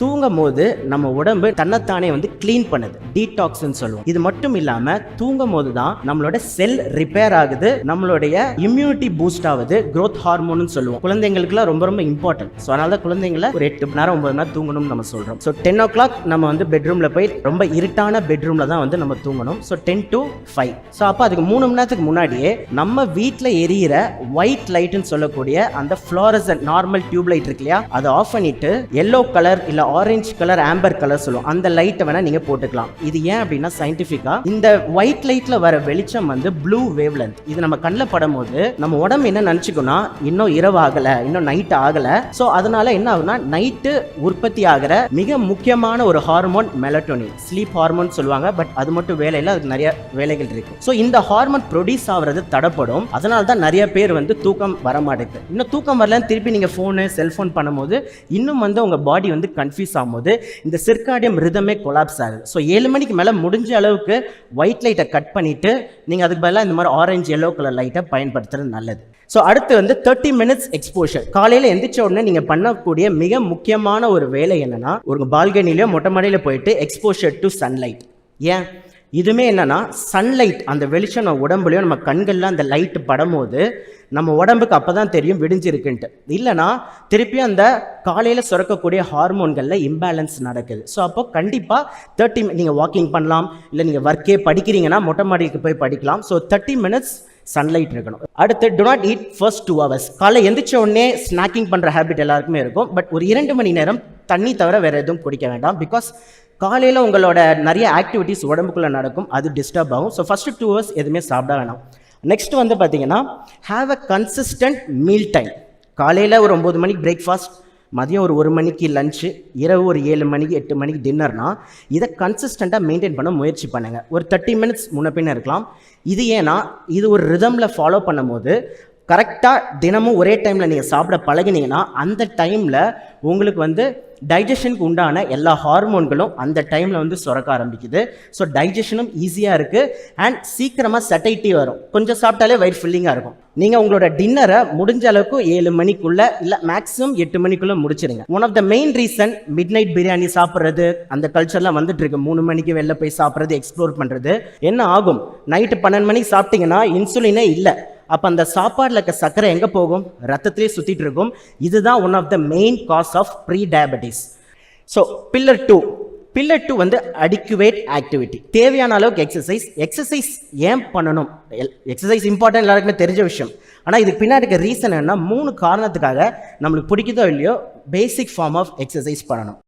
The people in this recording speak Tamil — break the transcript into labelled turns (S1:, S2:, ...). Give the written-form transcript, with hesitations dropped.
S1: தூங்கும் போது நம்ம உடம்பு தன்னைத்தானே கிளீன் பண்ணுது, டீடாக்ஸ்ன்னு சொல்லுவோம். இது மட்டும் இல்லாம தூங்கும் போது தான் நம்மளோட செல் ரிப்பேர் ஆகுது, நம்மளுடைய இம்யூனிட்டி பூஸ்ட் ஆகுது, growth ஹார்மோன் சொல்லுவோம். குழந்தைங்களுக்குலாம் ரொம்ப ரொம்ப இம்பார்ட்டன்ட். ஸோ அதனால தான் குழந்தைங்களை ஒரு 8 மணி நேரம் 9 மணி நேரம் தூங்கணும்னு நம்ம சொல்றோம். ஸோ 10 o'clock நம்ம பெட்ரூம்ல போய் ரொம்ப இருட்டான பெட்ரூம்ல தான் நம்ம தூங்கணும். So 10 to 5. ஸோ அப்போ அதுக்கு 3 மணி நேரத்துக்கு முன்னாடியே நம்ம வீட்டில் எரியிற ஒயிட் லைட்னு சொல்லக்கூடிய அந்த ஃப்ளோரசன்ட் நார்மல் டியூப் லைட் இருக்கு இல்லையா, அதை ஆஃப் பண்ணிட்டு எல்லோ கலர் இல்ல ஆரஞ்சு கலர், ஆம்பர் கலர் சொல்லுவோம், அந்த லைட்டை வேணா நீங்க போட்டுக்கலாம். இது ஏன் அப்படின்னா சயின்டிஃபிக்கா இந்த ஒயிட் லைட்ல வர வெளிச்சம் ப்ளூ வேவ் லென்த். இது நம்ம கண்ணில் படும் போது நம்ம உடம்பு என்ன நினைச்சுக்கோனா, இன்னும் இரவு ஆகல, இன்னும் நைட் ஆகல. ஸோ அதனால என்ன ஆகுனா, நைட்டு உற்பத்தி ஆகிற மிக முக்கியமான ஒரு ஹார்மோன் மெலட்டோனின், ஸ்லீப் ஹார்மோன் சொல்லுவாங்க. பட் அது மட்டும் வேலை இல்லை, அதுக்கு நிறைய வேலைகள் இருக்கு. ஸோ இந்த ஹார்மோன் ப்ரொடியூஸ் ஆகுறது தடப்படும். அதனால தான் நிறைய பேர் தூக்கம் வர மாட்டேங்குது. இன்னும் தூக்கம் வரலன்னு திருப்பி நீங்க போனு செல்போன் பண்ணும்போது இன்னும் உங்க பாடி கன்ஃபியூஸ் ஆகும்போது இந்த சிர்காடியம் ரிதமே கொலாப்ஸ் ஆகுது. ஸோ 7 மணிக்கு மேலே முடிஞ்ச அளவுக்கு ஒயிட் லைட்டை கட் பண்ணிட்டு நீங்கள் அதுக்கு பதிலாக இந்த மாதிரி ஆரஞ்சு எல்லோ கலர் லைட்டை பயன்படுத்துறது நல்லது. ஸோ அடுத்து 30 minutes எக்ஸ்போஷர். காலையில் எந்திரிச்ச உடனே நீங்கள் பண்ணக்கூடிய மிக முக்கியமான ஒரு வேலை என்னன்னா, ஒரு பால்கனிலையோ மொட்டை மாடியில் போயிட்டு எக்ஸ்போஷர் டு சன்லைட். ஏன் இதுமே என்னன்னா, சன்லைட் அந்த வெளிச்சம் நம்ம உடம்புலையும் நம்ம கண்கள்ல அந்த லைட் படும்போது நம்ம உடம்புக்கு அப்பதான் தெரியும் விடிஞ்சிருக்குன்ட்டு. இல்லைனா திருப்பியும் அந்த காலையில் சுரக்கக்கூடிய ஹார்மோன்களில் இம்பேலன்ஸ் நடக்குது. ஸோ அப்போ கண்டிப்பாக 30 நீங்கள் வாக்கிங் பண்ணலாம், இல்லை நீங்கள் ஒர்க்கே படிக்கிறீங்கன்னா மொட்டை மாடிக்கு போய் படிக்கலாம். ஸோ 30 minutes சன்லைட் இருக்கணும். அடுத்து do not eat first 2 hours. காலை எந்திரிச்ச உடனே ஸ்நாக்கிங் பண்ணுற ஹேபிட் எல்லாருக்குமே இருக்கும். பட் ஒரு 2 மணி நேரம் தண்ணி தவிர வேற எதுவும் குடிக்க வேண்டாம். பிகாஸ் காலையில் உங்களோட நிறைய ஆக்டிவிட்டிஸ் உடம்புக்குள்ளே நடக்கும், அது டிஸ்டர்ப் ஆகும். ஸோ ஃபர்ஸ்ட் 2 hours எதுவுமே சாப்பிட வேணாம். நெக்ஸ்ட் பார்த்தீங்கன்னா, have a consistent meal time. காலையில் ஒரு 9 மணிக்கு பிரேக்ஃபாஸ்ட், மதியம் ஒரு 1 மணிக்கு லஞ்சு, இரவு ஒரு 7 மணிக்கு 8 மணிக்கு டின்னர்னா இதை கன்சிஸ்டண்ட்டாக மெயின்டைன் பண்ண முயற்சி பண்ணுங்கள். ஒரு 30 minutes முன்ன பின்ன இருக்கலாம். இது ஏன்னா இது ஒரு ரிதமில் ஃபாலோ பண்ணும் போது கரெக்டாக தினமும் ஒரே டைமில் நீங்கள் சாப்பிட பழகினீங்கன்னா அந்த டைமில் உங்களுக்கு டைஜஷனுக்கு உண்டான எல்லா ஹார்மோன்களும் அந்த டைமில் சுரக்க ஆரம்பிக்குது. ஸோ டைஜஷனும் ஈஸியாக இருக்குது அண்ட் சீக்கிரமாக சட்டைட்டி வரும். கொஞ்சம் சாப்பிட்டாலே வயிறு ஃபில்லிங்காக இருக்கும். நீங்கள் உங்களோட டின்னரை முடிஞ்ச அளவுக்கு 7 மணிக்குள்ளே இல்லை மேக்ஸிமம் 8 மணிக்குள்ளே முடிச்சிருங்க. One of the main reason midnight biryani சாப்பிட்றது, அந்த கல்ச்சர்லாம் வந்துட்டு இருக்கு. 3 மணிக்கு வெளில போய் சாப்பிட்றது, எக்ஸ்ப்ளோர் பண்ணுறது. என்ன ஆகும், நைட்டு 12 மணிக்கு சாப்பிட்டீங்கன்னா இன்சுலினே இல்லை. அப்போ அந்த சாப்பாடில் இருக்க சர்க்கரை எங்கே போகும், ரத்தத்திலே சுற்றிட்டு இருக்கும். இதுதான் one of the main cause of prediabetes. So pillar 2 adequate activity. தேவையான அளவுக்கு எக்ஸசைஸ் ஏன் பண்ணணும்? எக்ஸசைஸ் இம்பார்ட்டன்ட், எல்லாருக்குமே தெரிஞ்ச விஷயம். ஆனால் இதுக்கு பின்னாடி இருக்க ரீசன் என்ன, 3 காரணத்துக்காக நம்மளுக்கு பிடிக்குதோ இல்லையோ பேசிக் ஃபார்ம் ஆஃப் எக்ஸசைஸ் பண்ணணும்.